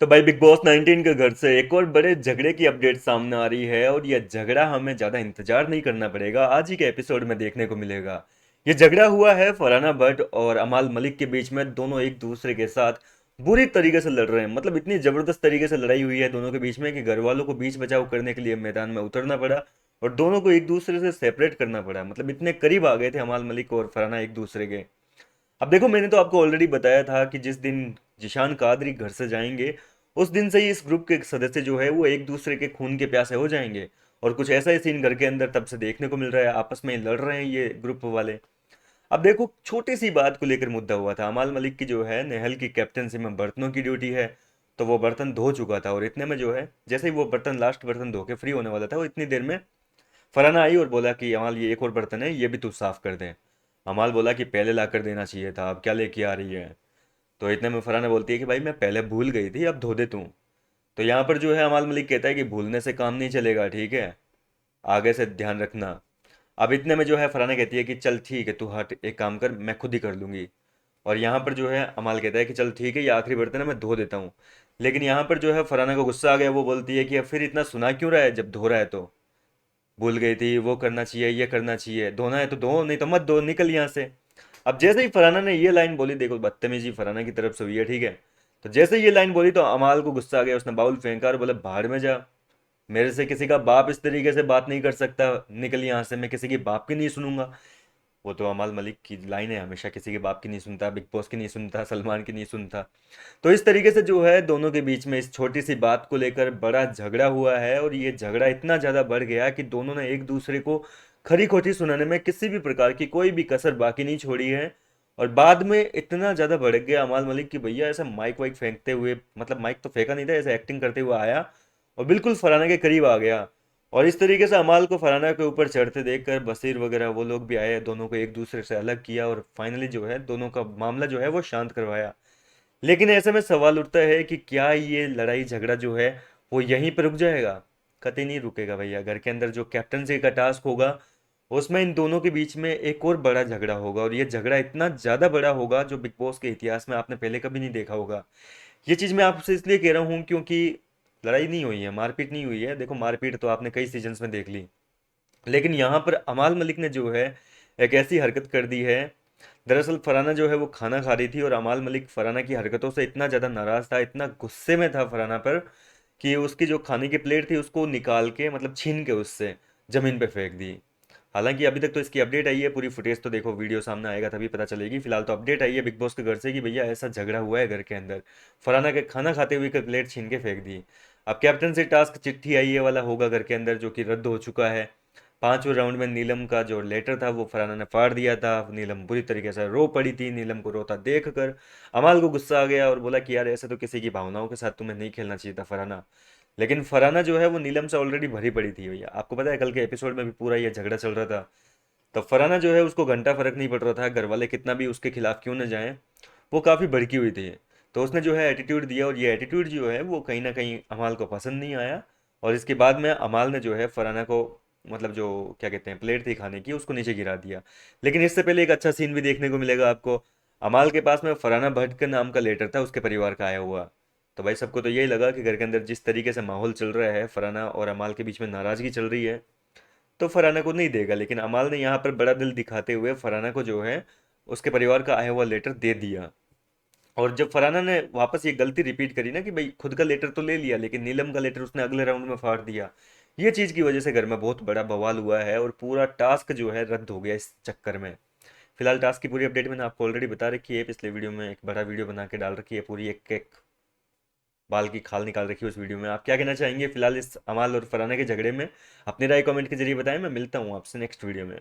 तो भाई big boss 19 के घर से एक और बड़े झगड़े की अपडेट सामने आ रही है और यह झगड़ा हमें ज़्यादा इंतजार नहीं करना पड़ेगा, आज ही के एपिसोड में देखने को मिलेगा। ये झगड़ा हुआ है फरहाना भट्ट और अमाल मलिक के बीच में। दोनों एक दूसरे के साथ बुरी तरीके से लड़ रहे हैं, मतलब इतनी ज़बरदस्त तरीके से लड़ाई हुई है दोनों के बीच में कि घर वालों को बीच बचाव करने के लिए मैदान में उतरना पड़ा और दोनों को एक दूसरे से सेपरेट करना पड़ा। मतलब इतने करीब आ गए थे अमाल मलिक और फरहाना एक दूसरे के। अब देखो, मैंने तो आपको ऑलरेडी बताया था कि जिस दिन जिशान कादरी घर से जाएंगे उस दिन से ही इस ग्रुप के सदस्य जो है वो एक दूसरे के खून के प्यासे हो जाएंगे। और कुछ ऐसा ही सीन घर के अंदर तब से देखने को मिल रहा है, आपस में लड़ रहे हैं ये ग्रुप वाले। अब देखो, छोटी सी बात को लेकर मुद्दा हुआ था। अमाल मलिक की जो है नेहल की कैप्टनसी में बर्तनों की ड्यूटी है, तो वो बर्तन धो चुका था और इतने में जो है जैसे ही वो बर्तन लास्ट बर्तन धो के फ्री होने वाला था, वो इतनी देर में फरहाना आई और बोला कि अमाल ये एक और बर्तन है, ये भी तू साफ कर दे। अमाल बोला कि पहले ला कर देना चाहिए था, अब क्या लेके आ रही है। तो इतने में फरहाना बोलती है कि भाई मैं पहले भूल गई थी, अब धो दे तू। तो यहाँ पर जो है अमाल मलिक कहता है कि भूलने से काम नहीं चलेगा, ठीक है, आगे से ध्यान रखना। अब इतने में जो है फरहाना कहती है कि चल ठीक है, तू हट, एक काम कर, मैं खुद ही कर लूंगी। और यहाँ पर जो है अमाल कहता है कि चल ठीक है, ये आखिरी बर्तन है, मैं धो देता हूँ। लेकिन यहाँ पर जो है फरहाना को गुस्सा आ गया, वो बोलती है कि अब फिर इतना सुना क्यों रहा है, जब धो रहा है तो भूल गई थी, वो करना चाहिए, ये करना चाहिए, धोना है तो धो, नहीं तो मत धो, निकल यहाँ से। अब जैसे ही फरहाना ने ये लाइन बोली, देखो बदतमीजी फरहाना की तरफ से हुई है, ठीक है। तो जैसे ही ये लाइन बोली तो अमाल को गुस्सा आ गया, उसने बाउल फेंका और बोला भाड़ में जा, मेरे से किसी का बाप इस तरीके से बात नहीं कर सकता, निकल यहाँ से, मैं किसी की बाप की नहीं सुनूंगा। वो तो अमाल मलिक की लाइन है, हमेशा किसी के बाप की नहीं सुनता, बिग बॉस की नहीं सुनता, सलमान की नहीं सुनता। तो इस तरीके से जो है दोनों के बीच में इस छोटी सी बात को लेकर बड़ा झगड़ा हुआ है और ये झगड़ा इतना ज़्यादा बढ़ गया कि दोनों ने एक दूसरे को खरी खोटी सुनाने में किसी भी प्रकार की कोई भी कसर बाकी नहीं छोड़ी है। और बाद में इतना ज़्यादा बढ़ गया अमाल मलिक की भैया ऐसा माइक वाइक फेंकते हुए, मतलब माइक तो फेंका नहीं था, ऐसे एक्टिंग करते हुए आया और बिल्कुल फरहाना के करीब आ गया। और इस तरीके से अमाल को फरहाना के ऊपर चढ़ते देखकर बसीर वगैरह वो लोग भी आए, दोनों को एक दूसरे से अलग किया और फाइनली जो है दोनों का मामला जो है वो शांत करवाया। लेकिन ऐसे में सवाल उठता है कि क्या ये लड़ाई झगड़ा जो है वो यहीं पर रुक जाएगा। कतई नहीं रुकेगा भैया, घर के अंदर जो कैप्टनसी का टास्क होगा उसमें इन दोनों के बीच में एक और बड़ा झगड़ा होगा और ये झगड़ा इतना ज़्यादा बड़ा होगा जो बिग बॉस के इतिहास में आपने पहले कभी नहीं देखा होगा। ये चीज़ मैं आपसे इसलिए कह रहा हूँ क्योंकि लड़ाई नहीं हुई है, मारपीट नहीं हुई है। देखो, मारपीट तो आपने कई सीजन्स में देख ली, लेकिन यहाँ पर अमाल मलिक ने जो है एक ऐसी हरकत कर दी है। दरअसल फरहाना जो है वो खाना खा रही थी और अमाल मलिक फरहाना की हरकतों से इतना ज़्यादा नाराज़ था, इतना गुस्से में था फरहाना पर, कि उसकी जो खाने की प्लेट थी उसको निकाल के, मतलब छीन के उससे ज़मीन पे फेंक दी। हालांकि अभी तक तो इसकी अपडेट आई है, पूरी फुटेज तो देखो, वीडियो सामने आएगा तभी पता चलेगी। फिलहाल तो अपडेट आई है बिग बॉस के घर से कि भैया ऐसा झगड़ा हुआ है घर के अंदर, फरहाना के खाना खाते हुए की प्लेट छीन के फेंक दी। अब कैप्टन से टास्क चिट्ठी आई है वाला होगा घर के अंदर, जो कि रद्द हो चुका है। पांचवें राउंड में नीलम का जो लेटर था वो फरहाना ने फाड़ दिया था, नीलम बुरी तरीके से रो पड़ी थी। नीलम को रोता देख कर अमाल को गुस्सा आ गया और बोला कि यार ऐसे तो किसी की भावनाओं के साथ तुम्हें नहीं खेलना चाहिए था फरहाना। लेकिन फरहाना जो है वो नीलम से ऑलरेडी भरी पड़ी थी भैया, आपको पता है कल के एपिसोड में भी पूरा ये झगड़ा चल रहा था। तो फरहाना जो है उसको घंटा फर्क नहीं पड़ रहा था, घर वाले कितना भी उसके खिलाफ क्यों न जाएं, वो काफ़ी भड़की हुई थी। तो उसने जो है एटीट्यूड दिया और ये एटीट्यूड जो है वो कहीं ना कहीं अमाल को पसंद नहीं आया। और इसके बाद में अमाल ने जो है फरहाना को, मतलब जो क्या कहते हैं प्लेट थी खाने की, उसको नीचे गिरा दिया। लेकिन इससे पहले एक अच्छा सीन भी देखने को मिलेगा आपको। अमाल के पास में फरहाना भट्ट के नाम का लेटर था उसके परिवार का आया हुआ। तो भाई सबको तो यही लगा कि घर के अंदर जिस तरीके से माहौल चल रहा है, फरहाना और अमाल के बीच में नाराज़गी चल रही है, तो फरहाना को नहीं देगा। लेकिन अमाल ने यहाँ पर बड़ा दिल दिखाते हुए फरहाना को जो है उसके परिवार का आया हुआ लेटर दे दिया। और जब फरहाना ने वापस ये गलती रिपीट करी ना कि भाई खुद का लेटर तो ले लिया लेकिन नीलम का लेटर उसने अगले राउंड में फाड़ दिया, ये चीज़ की वजह से घर में बहुत बड़ा बवाल हुआ है और पूरा टास्क जो है रद्द हो गया इस चक्कर में। फिलहाल टास्क की पूरी अपडेट मैंने आपको ऑलरेडी बता रखी है, पिछले वीडियो में एक बड़ा वीडियो बना के डाल रखी है, पूरी एक एक बाल की खाल निकाल रखी है उस वीडियो में। आप क्या कहना चाहेंगे फिलहाल इस अमाल और फरहाना के झगड़े में? अपनी राय कमेंट के जरिए बताएं। मैं मिलता हूँ आपसे नेक्स्ट वीडियो में।